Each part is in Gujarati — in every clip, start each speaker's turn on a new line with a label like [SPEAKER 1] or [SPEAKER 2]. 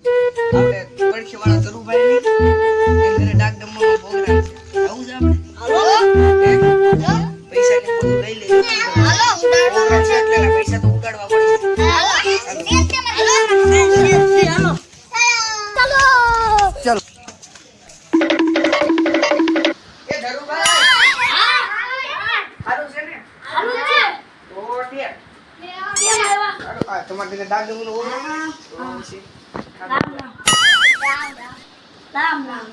[SPEAKER 1] આપણે પડખે વાળા ધરુભાઈ ની ઘરે ડાક ડમમાં પ્રોગ્રામ છે. આવું છે આપણે. હાલો. પૈસા ને બધું લઈ લે. હાલો. પ્રોગ્રામ છે એટલે પૈસા તો ઉગાડવા પડે. હાલો. ચાલો. એ ધરુભાઈ. હારું છે ને? હારું છે. ઓ ઠીક. તમારે ઘરે ડાક ડમનો પ્રોગ્રામ છે.
[SPEAKER 2] Ram Ram.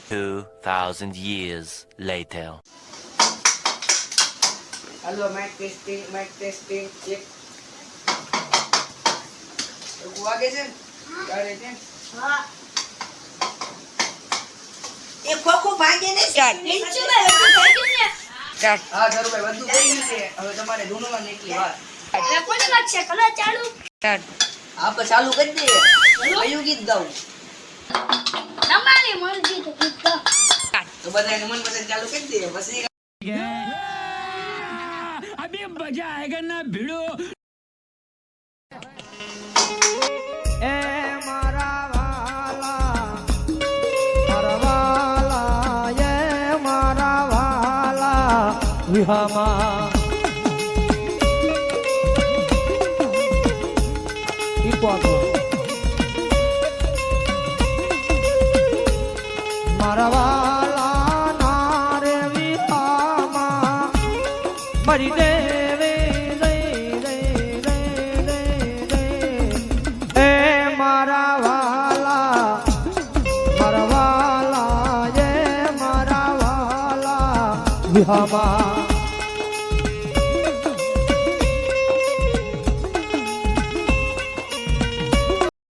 [SPEAKER 3] 2000 years later.
[SPEAKER 1] Hello, mic testing, check. વાગે છે તારે છે
[SPEAKER 2] હા.
[SPEAKER 4] એ ખોખો ભાગે ને
[SPEAKER 1] ચાલ
[SPEAKER 2] નીચે મે બધું થઈ ગયું ને.
[SPEAKER 1] ચાલ હા ધરુભાઈ બધું થઈ ગયું છે હવે તમારે ધૂનવાની એટલી વાત
[SPEAKER 2] રેકોર્ડિંગ જ છે કલર ચાલુ.
[SPEAKER 1] ચાલ
[SPEAKER 4] આપણે ચાલુ કરી દઈએ કયું ગીત ગાવું
[SPEAKER 2] તમારી મરજી તો ગીત ગાઓ.
[SPEAKER 1] તો બધાને મન પસંદ ચાલુ કરી દઈએ પછી
[SPEAKER 5] अभी मजा आएगा ना भिड़ो
[SPEAKER 6] ए मारा वाला ये मारा वाला विहामा मारा वाला नारे विहामा मरी देवे मारा वाला ये मारा वाला विहामा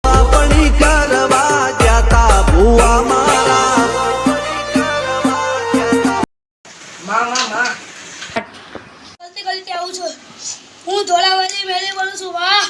[SPEAKER 7] अपनी करवा जाता बुआ मारा
[SPEAKER 1] માં
[SPEAKER 2] ગલતી ગલતી આવું છું હું ધોળાવાદી મેલે બોલું છું વાહ.